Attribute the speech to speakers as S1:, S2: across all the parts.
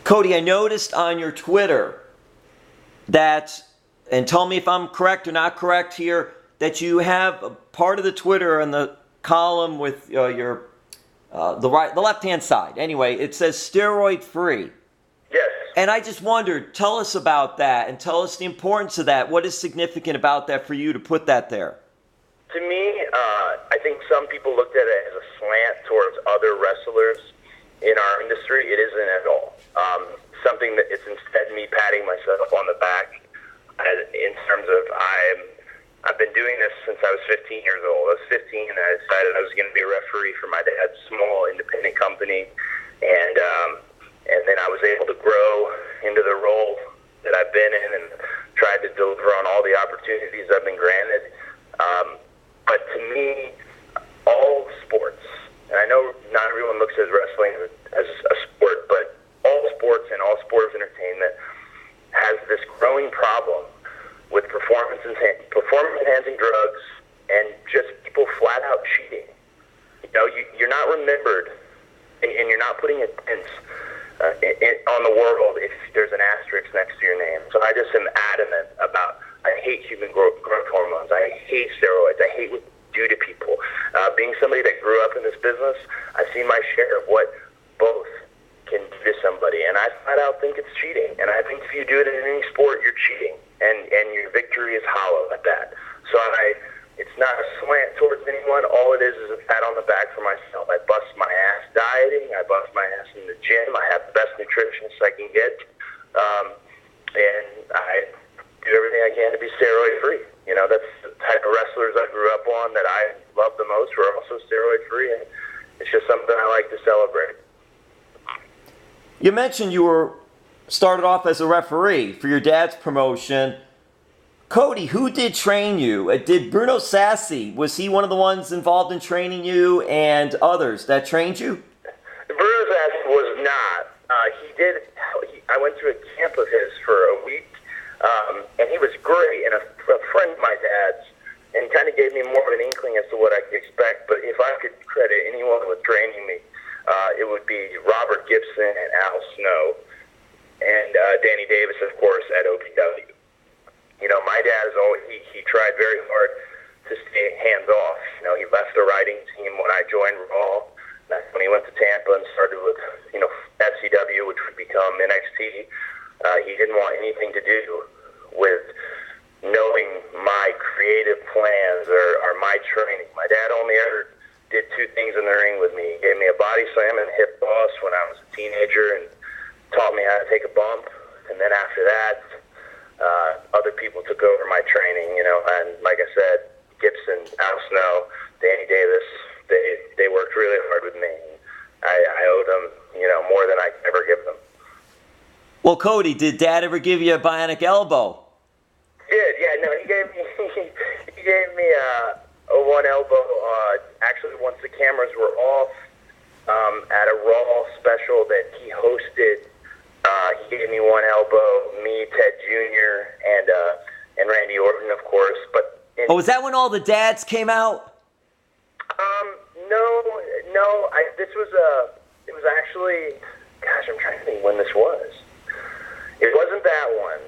S1: Cody, I noticed on your Twitter that, and tell me if I'm correct or not correct here, that you have a part of the Twitter in the column with the left-hand side. Anyway, it says steroid free.
S2: Yes.
S1: And I just wondered, tell us about that and tell us the importance of that. What is significant about that for you to put that there?
S2: To me, I think some people looked at it as a slant towards other wrestlers in our industry. It isn't at all. Something that it's instead me patting myself on the back in terms of I've been doing this since I was 15 years old. I was 15 and I decided I was going to be a referee for my dad's small independent company, and then I was able to grow into the role that I've been in and tried to deliver on all the opportunities I've been granted. But to me, all sports, and I know not everyone looks at wrestling as a sport, but all sports and all sports entertainment has this growing problem with performance-enhancing drugs and just people flat out cheating. You know, you're not remembered, and you're not putting a dent on the world if there's an asterisk next to your name. So I just am adamant about, I hate human growth hormones. I hate steroids. I hate what they do to people. Being somebody that grew up in this business, I've seen my share of what both can do to somebody, and I flat out think it's cheating. And I think if you do it in any sport, you're cheating, and your victory is hollow at that. So it's not a slant towards anyone. All it is a pat on the back for myself. I bust my ass dieting. I bust my ass in the gym. I have the best nutritionist I can get, and I do everything I can to be steroid free. You know, that's the type of wrestlers I grew up on that I love the most, who are also steroid free, and it's just something I like to celebrate.
S1: You mentioned you were started off as a referee for your dad's promotion. Cody, who did train you? Did Bruno Sassi, was he one of the ones involved in training you and others that trained you?
S2: Bruno Sassi was not. I went to a camp of his for a week, and he was great, and a friend of my dad's, and kind of gave me more of an inkling as to what I could expect. But if I could credit anyone with training me, it would be Robert Gibson and Al Snow, and Danny Davis, of course, at OPW. You know, my dad is always, he tried very hard to stay hands off. You know, he left the writing team when I joined Raw. That's when he went to Tampa and started with, FCW, which would become NXT. He didn't want anything to do with knowing my creative plans or my training. My dad only ever did two things in the ring with me. He gave me a body slam and hip toss when I was a teenager and taught me how to take a bump. And then after that, other people took over my training, and like I said, Gibson, Al Snow, Danny Davis, they worked really hard with me. I owed them, more than I could ever give them.
S1: Well, Cody, did Dad ever give you a bionic elbow?
S2: He did, yeah. No, he gave me a one elbow. Actually, once the cameras were off, at a Raw special that he hosted, he gave me one elbow. Me, Ted Jr. and Randy Orton, of course. But
S1: was that when all the dads came out?
S2: No. It was actually, gosh, I'm trying to think when this was. It wasn't that one,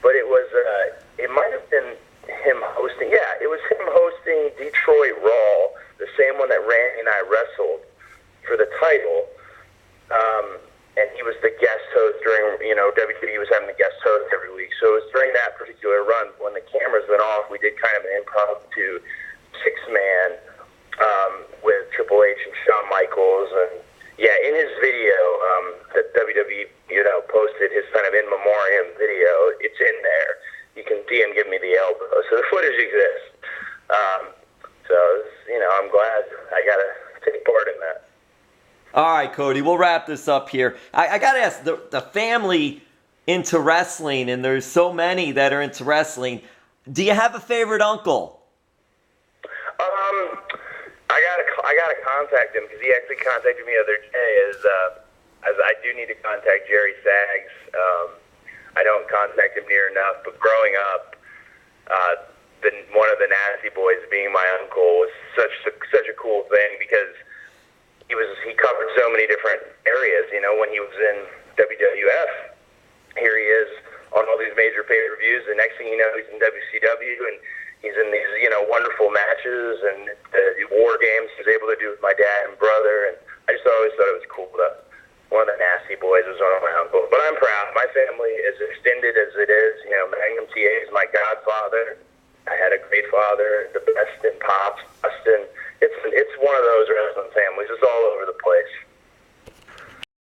S2: but it was. It might have been him hosting. Yeah, it was him hosting Detroit Raw, the same one that Randy and I wrestled for the title. And he was the guest host during, WWE was having the guest host every week. So it was during that particular run when the cameras went off, we did kind of an impromptu six-man with Triple H and Shawn Michaels. And yeah, in his video that WWE, posted, his kind of in memoriam video, it's in there. You can see him give me the elbow. So the footage exists. So, I'm glad I got to take part in that.
S1: All right, Cody, we'll wrap this up here. I got to ask, the family into wrestling, and there's so many that are into wrestling, do you have a favorite uncle?
S2: I gotta contact him because he actually contacted me the other day as I do need to contact Jerry Saggs. I don't contact him near enough, but growing up, one of the Nasty Boys being my uncle was such a cool thing because he covered so many different areas. When he was in WWF. Here he is on all these major pay-per-views. The next thing you know, he's in WCW, and he's in these, wonderful matches and the war games he was able to do with my dad and brother. And I just always thought it was cool that one of the nasty boys was on my uncle. But I'm proud. My family, as extended as it is, Magnum TA is my godfather.